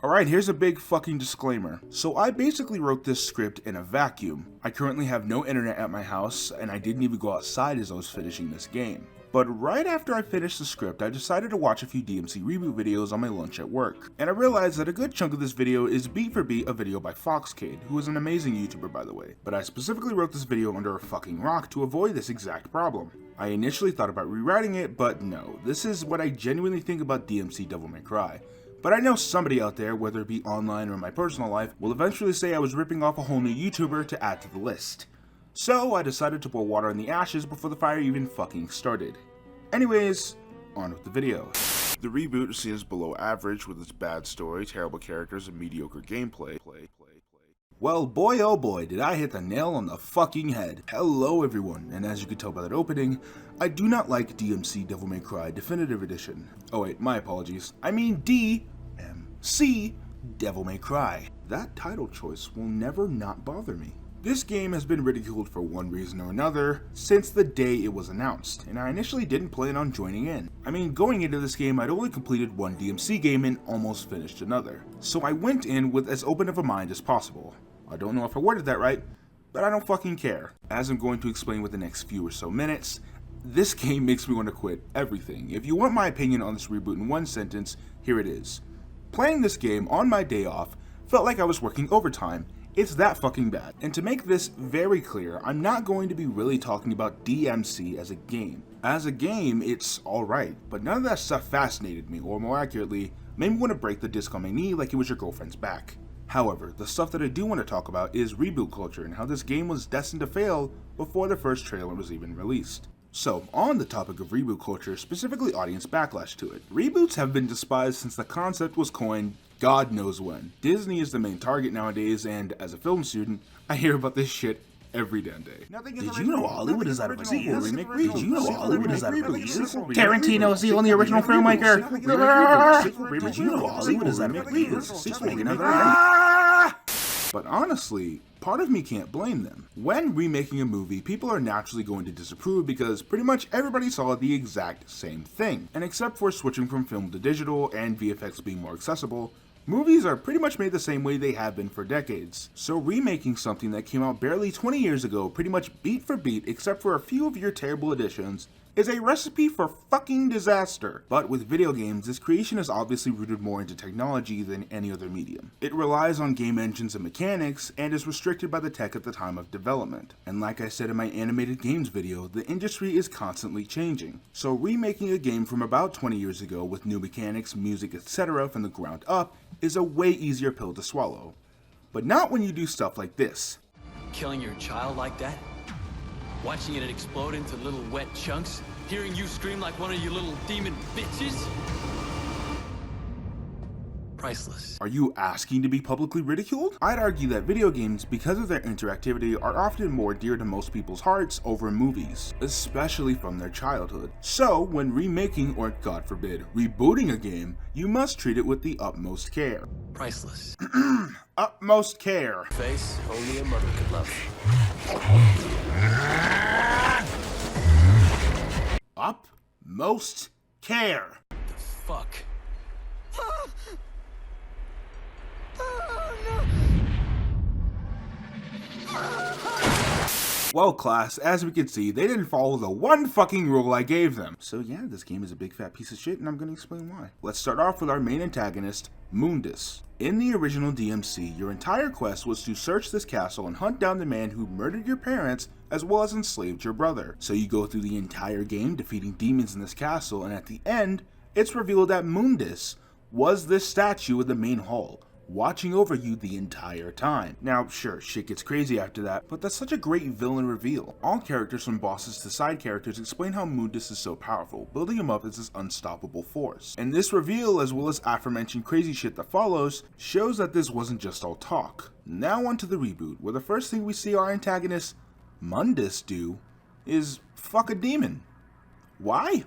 Alright, here's a big fucking disclaimer. So I basically wrote this script in a vacuum. I currently have no internet at my house, and I didn't even go outside as I was finishing this game. But right after I finished the script, I decided to watch a few DmC Reboot videos on my lunch at work. And I realized that a good chunk of this video is beat for beat a video by Foxcade, who is an amazing YouTuber by the way. But I specifically wrote this video under a fucking rock to avoid this exact problem. I initially thought about rewriting it, but no, this is what I genuinely think about DmC Devil May Cry. But I know somebody out there, whether it be online or in my personal life, will eventually say I was ripping off a whole new YouTuber to add to the list. So I decided to pour water on the ashes before the fire even fucking started. Anyways, on with the video. The Reboot seems below average with its bad story, terrible characters, and mediocre gameplay. Well, boy oh boy, did I hit the nail on the fucking head. Hello everyone, and as you can tell by that opening, I do not like DmC Devil May Cry Definitive Edition. Oh wait, my apologies. I mean DmC Devil May Cry. That title choice will never not bother me. This game has been ridiculed for one reason or another since the day it was announced, and I initially didn't plan on joining in. I mean, going into this game, I'd only completed one DmC game and almost finished another. So I went in with as open of a mind as possible. I don't know if I worded that right, but I don't fucking care. As I'm going to explain with the next few or so minutes, this game makes me want to quit everything. If you want my opinion on this reboot in one sentence, here it is. Playing this game on my day off felt like I was working overtime. It's that fucking bad. And to make this very clear, I'm not going to be really talking about DmC as a game. As a game, it's alright, but none of that stuff fascinated me, or more accurately, made me want to break the disc on my knee like it was your girlfriend's back. However, the stuff that I do want to talk about is reboot culture and how this game was destined to fail before the first trailer was even released. So, on the topic of reboot culture, specifically audience backlash to it, reboots have been despised since the concept was coined God knows when. Disney is the main target nowadays, and as a film student, I hear about this shit every damn day. Did you know Hollywood is out of release? Did you know Hollywood is out of release? Tarantino is the only original filmmaker. Did you know Hollywood is out of release? Just make another. But honestly, part of me can't blame them. When remaking a movie, people are naturally going to disapprove because pretty much everybody saw the exact same thing. And except for switching from film to digital and VFX being more accessible, movies are pretty much made the same way they have been for decades. So remaking something that came out barely 20 years ago, pretty much beat for beat except for a few of your terrible additions, is a recipe for fucking disaster. But with video games, this creation is obviously rooted more into technology than any other medium. It relies on game engines and mechanics, and is restricted by the tech at the time of development. And like I said in my animated games video, the industry is constantly changing. So remaking a game from about 20 years ago with new mechanics, music, etc. from the ground up is a way easier pill to swallow. But not when you do stuff like this. Killing your child like that? Watching it explode into little wet chunks? Hearing you scream like one of you little demon bitches? Priceless. Are you asking to be publicly ridiculed? I'd argue that video games, because of their interactivity, are often more dear to most people's hearts over movies, especially from their childhood. So, when remaking or, God forbid, rebooting a game, you must treat it with the utmost care. Priceless. Utmost care. Face only a mother could love. Utmost care. The fuck? Well class, as we can see, they didn't follow the one fucking rule I gave them. So yeah, this game is a big fat piece of shit and I'm gonna explain why. Let's start off with our main antagonist, Mundus. In the original DmC, your entire quest was to search this castle and hunt down the man who murdered your parents as well as enslaved your brother. So you go through the entire game defeating demons in this castle, and at the end, it's revealed that Mundus was this statue in the main hall, watching over you the entire time. Now, sure, shit gets crazy after that, but that's such a great villain reveal. All characters from bosses to side characters explain how Mundus is so powerful, building him up as this unstoppable force. And this reveal, as well as aforementioned crazy shit that follows, shows that this wasn't just all talk. Now onto the reboot, where the first thing we see our antagonist, Mundus, do is fuck a demon. Why?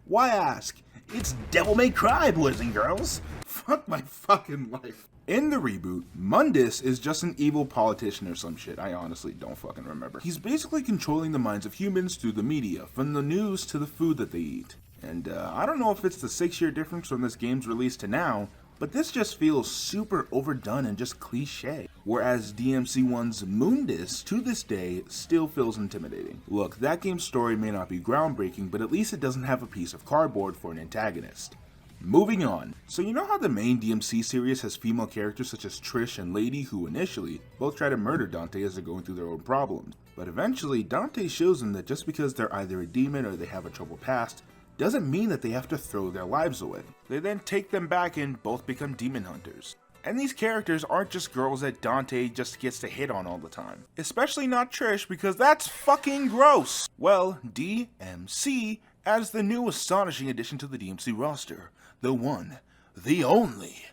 Why ask? It's Devil May Cry, boys and girls. Fuck my fucking life. In the reboot, Mundus is just an evil politician or some shit. I honestly don't fucking remember. He's basically controlling the minds of humans through the media, from the news to the food that they eat. And I don't know if it's the 6-year difference from this game's release to now, but this just feels super overdone and just cliche, whereas DmC 1's Mundus, to this day, still feels intimidating. Look, that game's story may not be groundbreaking, but at least it doesn't have a piece of cardboard for an antagonist. Moving on. So you know how the main DmC series has female characters such as Trish and Lady who initially both try to murder Dante as they're going through their own problems, but eventually Dante shows them that just because they're either a demon or they have a troubled past, doesn't mean that they have to throw their lives away. They then take them back and both become demon hunters. And these characters aren't just girls that Dante just gets to hit on all the time. Especially not Trish, because that's fucking gross! Well, DmC adds the new astonishing addition to the DmC roster. The one, the only,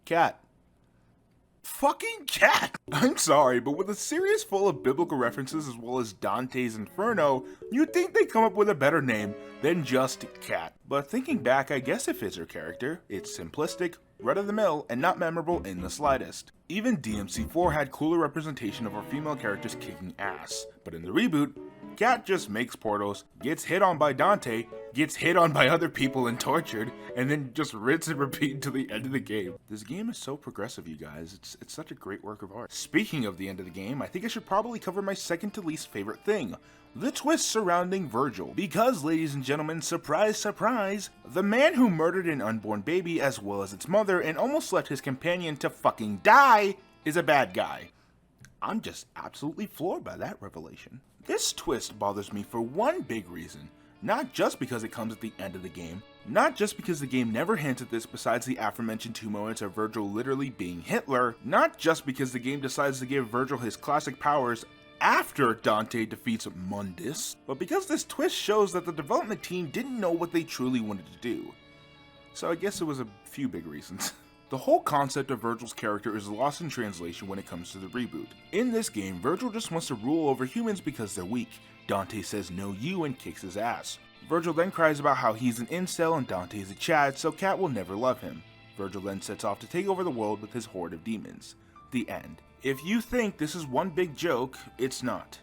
Cat. Fucking Cat! I'm sorry, but with a series full of biblical references as well as Dante's Inferno, you'd think they'd come up with a better name than just Cat. But thinking back, I guess it fits her character. It's simplistic, run-of-the-mill, and not memorable in the slightest. Even DmC 4 had cooler representation of our female characters kicking ass, but in the reboot, Cat just makes portals, gets hit on by Dante, gets hit on by other people and tortured, and then just rinse and repeat until the end of the game. This game is so progressive, you guys. It's such a great work of art. Speaking of the end of the game, I think I should probably cover my second to least favorite thing, the twist surrounding Virgil. Because, ladies and gentlemen, surprise, surprise, the man who murdered an unborn baby as well as its mother and almost left his companion to fucking die is a bad guy. I'm just absolutely floored by that revelation. This twist bothers me for one big reason. Not just because it comes at the end of the game, not just because the game never hints at this besides the aforementioned 2 moments of Virgil literally being Hitler, not just because the game decides to give Virgil his classic powers after Dante defeats Mundus, but because this twist shows that the development team didn't know what they truly wanted to do. So I guess it was a few big reasons. The whole concept of Virgil's character is lost in translation when it comes to the reboot. In this game, Virgil just wants to rule over humans because they're weak. Dante says no you and kicks his ass. Virgil then cries about how he's an incel and Dante is a Chad, so Cat will never love him. Virgil then sets off to take over the world with his horde of demons. The end. If you think this is one big joke, it's not.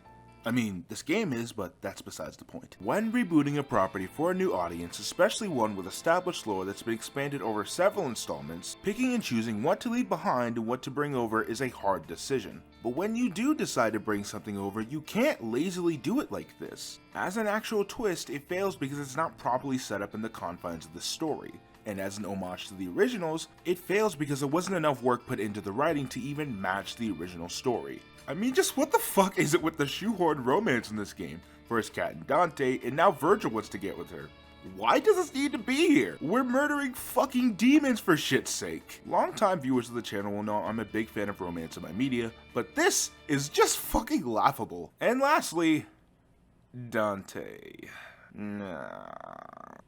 I mean, this game is, but that's besides the point. When rebooting a property for a new audience, especially one with established lore that's been expanded over several installments, picking and choosing what to leave behind and what to bring over is a hard decision. But when you do decide to bring something over, you can't lazily do it like this. As an actual twist, it fails because it's not properly set up in the confines of the story. And as an homage to the originals, it fails because there wasn't enough work put into the writing to even match the original story. I mean, just what the fuck is it with the shoehorned romance in this game? First Cat and Dante, and now Virgil wants to get with her. Why does this need to be here? We're murdering fucking demons for shit's sake. Longtime viewers of the channel will know I'm a big fan of romance in my media, but this is just fucking laughable. And lastly, Dante. Nah.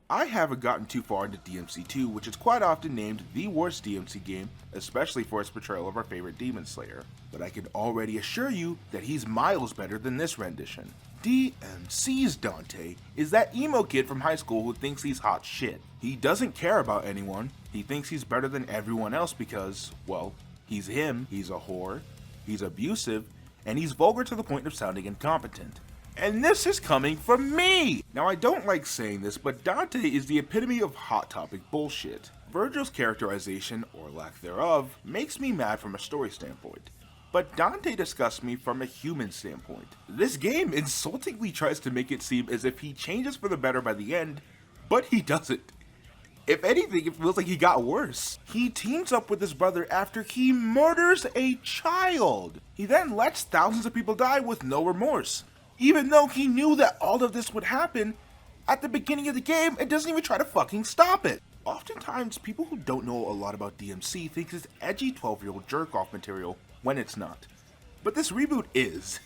I haven't gotten too far into DmC 2, which is quite often named the worst DmC game, especially for its portrayal of our favorite demon slayer. But I can already assure you that he's miles better than this rendition. DmC's Dante is that emo kid from high school who thinks he's hot shit. He doesn't care about anyone, he thinks he's better than everyone else because, well, he's him, he's a whore, he's abusive, and he's vulgar to the point of sounding incompetent. And this is coming from me! Now I don't like saying this, but Dante is the epitome of hot topic bullshit. Virgil's characterization, or lack thereof, makes me mad from a story standpoint. But Dante disgusts me from a human standpoint. This game insultingly tries to make it seem as if he changes for the better by the end, but he doesn't. If anything, it feels like he got worse. He teams up with his brother after he murders a child. He then lets thousands of people die with no remorse. Even though he knew that all of this would happen at the beginning of the game and doesn't even try to fucking stop it. Oftentimes, people who don't know a lot about DmC think it's edgy 12-year-old jerk-off material when it's not. But this reboot is.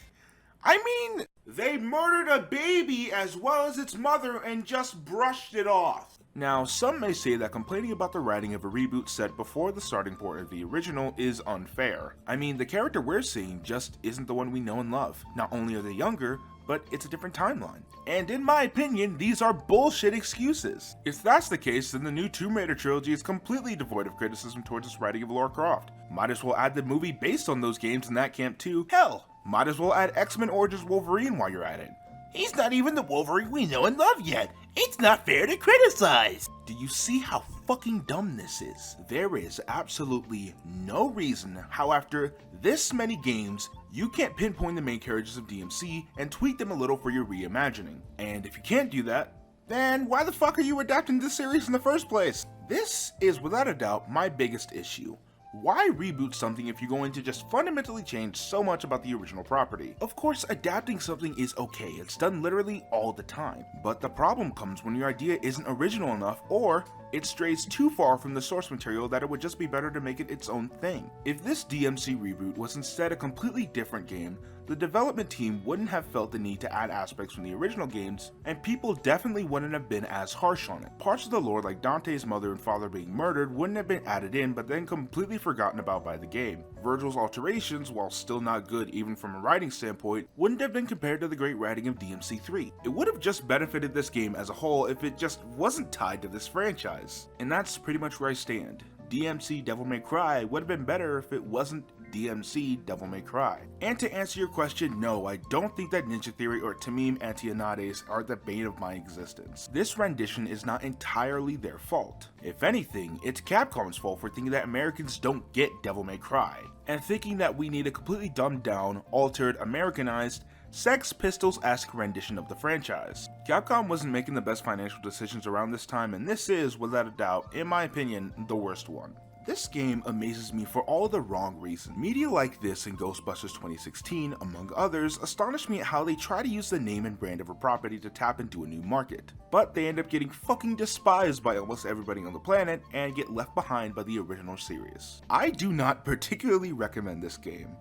I mean, they murdered a baby as well as its mother and just brushed it off. Now, some may say that complaining about the writing of a reboot set before the starting point of the original is unfair. I mean, the character we're seeing just isn't the one we know and love. Not only are they younger, but it's a different timeline. And in my opinion, these are bullshit excuses. If that's the case, then the new Tomb Raider trilogy is completely devoid of criticism towards its writing of Lara Croft. Might as well add the movie based on those games in that camp too. Hell, might as well add X-Men Origins Wolverine while you're at it. He's not even the Wolverine we know and love yet. It's not fair to criticize. Do you see how fucking dumb this is. There is absolutely no reason how after this many games, you can't pinpoint the main characters of DmC and tweak them a little for your reimagining. And if you can't do that, then why the fuck are you adapting this series in the first place? This is without a doubt my biggest issue. Why reboot something if you're going to just fundamentally change so much about the original property? Of course, adapting something is okay, it's done literally all the time. But the problem comes when your idea isn't original enough or it strays too far from the source material that it would just be better to make it its own thing. If this DmC reboot was instead a completely different game, the development team wouldn't have felt the need to add aspects from the original games, and people definitely wouldn't have been as harsh on it. Parts of the lore like Dante's mother and father being murdered wouldn't have been added in but then completely forgotten about by the game. Virgil's alterations, while still not good even from a writing standpoint, wouldn't have been compared to the great writing of DmC 3. It would have just benefited this game as a whole if it just wasn't tied to this franchise. And that's pretty much where I stand. DmC Devil May Cry would have been better if it wasn't DmC Devil May Cry. And to answer your question, no, I don't think that Ninja Theory or Tamim Antagonist are the bane of my existence. This rendition is not entirely their fault. If anything, it's Capcom's fault for thinking that Americans don't get Devil May Cry, and thinking that we need a completely dumbed down, altered, Americanized, Sex Pistols-esque rendition of the franchise. Capcom wasn't making the best financial decisions around this time, and this is, without a doubt, in my opinion, the worst one. This game amazes me for all the wrong reasons. Media like this and Ghostbusters 2016, among others, astonish me at how they try to use the name and brand of a property to tap into a new market. But they end up getting fucking despised by almost everybody on the planet and get left behind by the original series. I do not particularly recommend this game,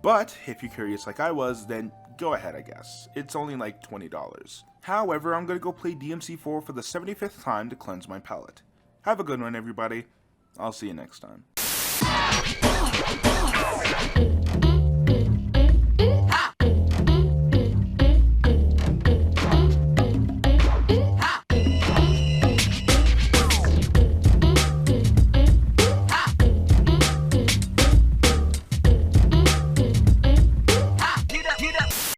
but if you're curious like I was, then go ahead I guess. It's only like $20. However, I'm gonna go play DmC 4 for the 75th time to cleanse my palate. Have a good one everybody. I'll see you next time.